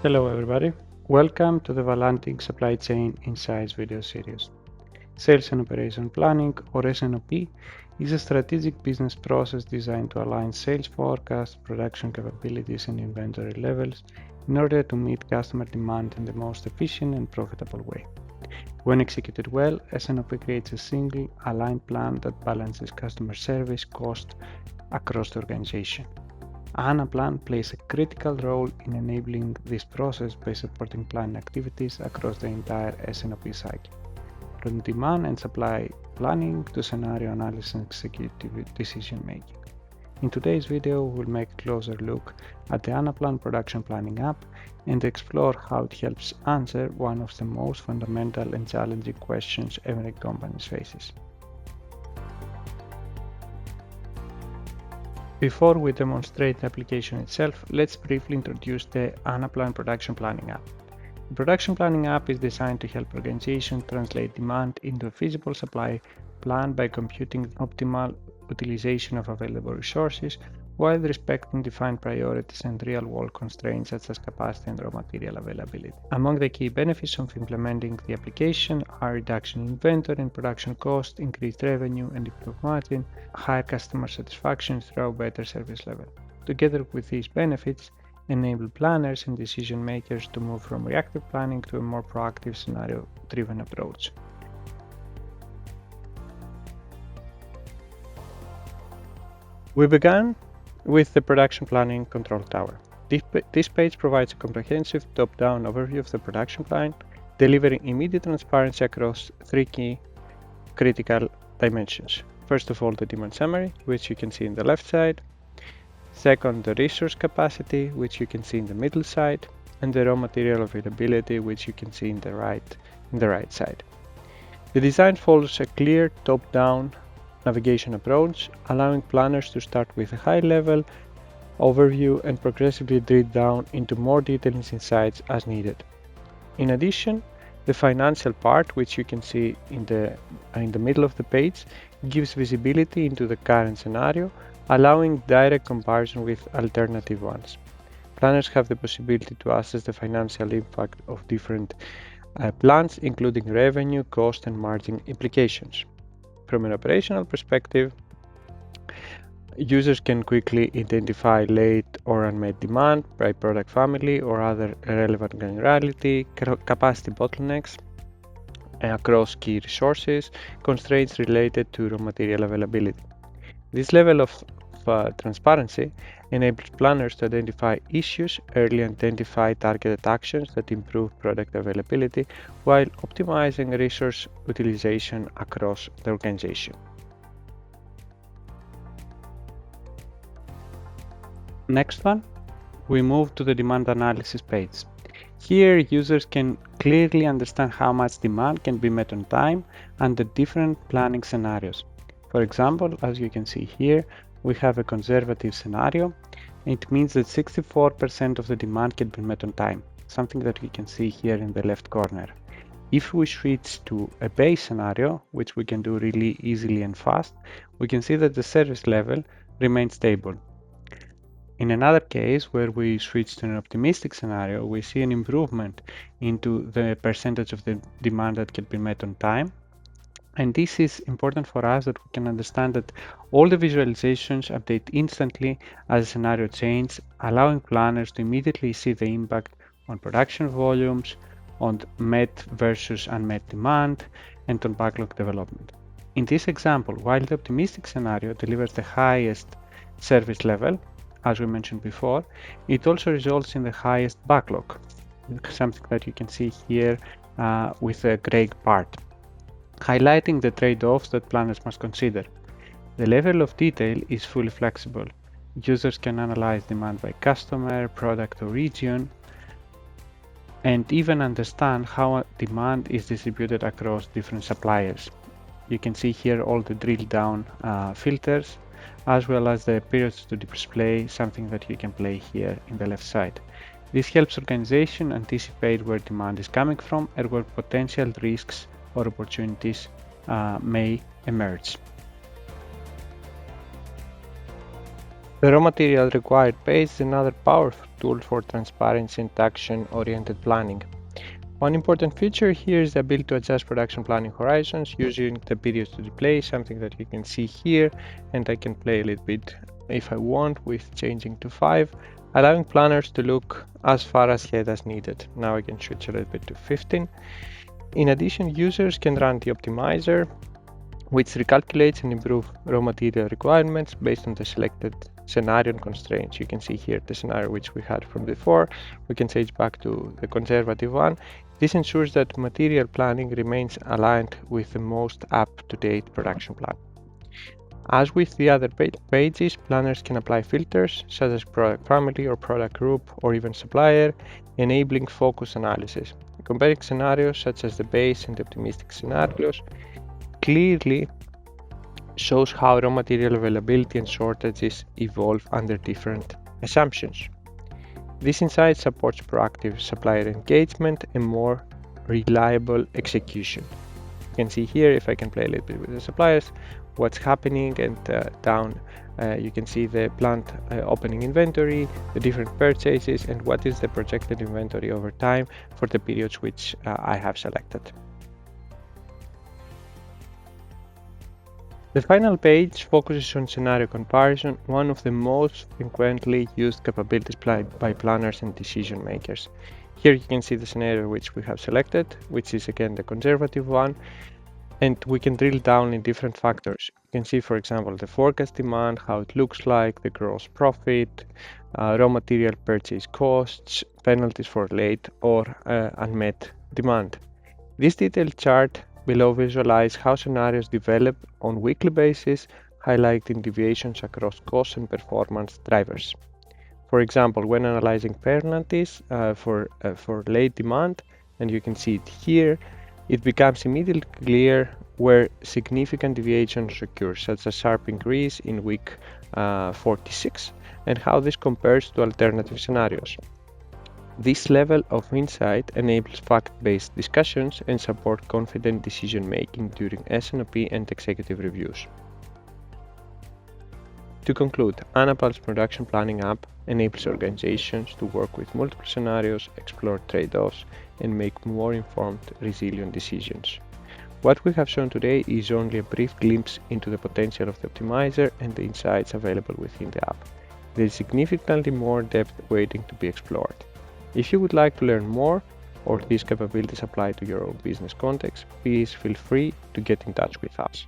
Hello everybody, welcome to the Valantic Supply Chain Insights video series. Sales and Operation Planning, or S&OP, is a strategic business process designed to align sales forecasts, production capabilities and inventory levels in order to meet customer demand in the most efficient and profitable way. When executed well, S&OP creates a single, aligned plan that balances customer service cost across the organization. Anaplan plays a critical role in enabling this process by supporting planning activities across the entire S&OP cycle, from demand and supply planning to scenario analysis and executive decision making. In today's video, we'll make a closer look at the Anaplan production planning app and explore how it helps answer one of the most fundamental and challenging questions every company faces. Before we demonstrate the application itself, let's briefly introduce the Anaplan Production Planning app. The Production Planning app is designed to help organizations translate demand into a feasible supply plan by computing optimal utilization of available resources while respecting defined priorities and real-world constraints such as capacity and raw material availability. Among the key benefits of implementing the application are reduction in inventory and production cost, increased revenue and improved margin, higher customer satisfaction through better service level. Together with these benefits, enable planners and decision makers to move from reactive planning to a more proactive scenario-driven approach. We began with the production planning control tower. This page provides a comprehensive top-down overview of the production plan, delivering immediate transparency across three key critical dimensions. First of all, the demand summary, which you can see in the left side. Second, the resource capacity, which you can see in the middle side, and the raw material availability, which you can see in the right side. The design follows a clear top-down navigation approach, allowing planners to start with a high-level overview and progressively drill down into more detailed insights as needed. In addition, the financial part, which you can see in the middle of the page, gives visibility into the current scenario, allowing direct comparison with alternative ones. Planners have the possibility to assess the financial impact of different plans, including revenue, cost, and margin implications. From an operational perspective, users can quickly identify late or unmet demand by product family or other relevant granularity, capacity bottlenecks across key resources, constraints related to raw material availability. This level of transparency enables planners to identify issues early and identify targeted actions that improve product availability while optimizing resource utilization across the organization. Next one, we move to the demand analysis page. Here, users can clearly understand how much demand can be met on time under different planning scenarios. For example, as you can see here, we have a conservative scenario. It means that 64% of the demand can be met on time, something that we can see here in the left corner. If we switch to a base scenario, which we can do really easily and fast, we can see that the service level remains stable. In another case, where we switch to an optimistic scenario, we see an improvement into the percentage of the demand that can be met on time. And this is important for us that we can understand that all the visualizations update instantly as the scenario changes, allowing planners to immediately see the impact on production volumes, on met versus unmet demand, and on backlog development. In this example, while the optimistic scenario delivers the highest service level, as we mentioned before, it also results in the highest backlog, something that you can see here with the gray part, highlighting the trade-offs that planners must consider. The level of detail is fully flexible. Users can analyze demand by customer, product, or region, and even understand how demand is distributed across different suppliers. You can see here all the drill down filters, as well as the periods to display, something that you can play here in the left side. This helps organizations anticipate where demand is coming from and where potential risks or opportunities may emerge. The raw material required page is another powerful tool for transparency and action-oriented planning. One important feature here is the ability to adjust production planning horizons using the periods to display, something that you can see here, and I can play a little bit if I want with changing to 5, allowing planners to look as far ahead as needed. Now I can switch a little bit to 15. In addition, users can run the optimizer, which recalculates and improves raw material requirements based on the selected scenario and constraints. You can see here the scenario which we had from before. We can change back to the conservative one. This ensures that material planning remains aligned with the most up-to-date production plan. As with the other pages, planners can apply filters such as product family or product group or even supplier, enabling focus analysis. Comparing scenarios such as the base and the optimistic scenarios clearly shows how raw material availability and shortages evolve under different assumptions. This insight supports proactive supplier engagement and more reliable execution. You can see here, if I can play a little bit with the suppliers, what's happening, and down you can see the plant opening inventory, the different purchases, and what is the projected inventory over time for the periods which I have selected. The final page focuses on scenario comparison, one of the most frequently used capabilities by planners and decision makers. Here you can see the scenario which we have selected, which is again the conservative one, and we can drill down in different factors. You can see, for example, the forecast demand, how it looks like, the gross profit, raw material purchase costs, penalties for late or unmet demand. This detailed chart below visualize how scenarios develop on weekly basis, highlighting deviations across cost and performance drivers. For example, when analyzing penalties for late demand, and you can see it here, it becomes immediately clear where significant deviations occur, such as sharp increase in week 46, and how this compares to alternative scenarios. This level of insight enables fact-based discussions and support confident decision-making during S&OP and executive reviews. To conclude, Anaplan's production planning app enables organizations to work with multiple scenarios, explore trade-offs, and make more informed, resilient decisions. What we have shown today is only a brief glimpse into the potential of the optimizer and the insights available within the app. There is significantly more depth waiting to be explored. If you would like to learn more, or these capabilities apply to your own business context, please feel free to get in touch with us.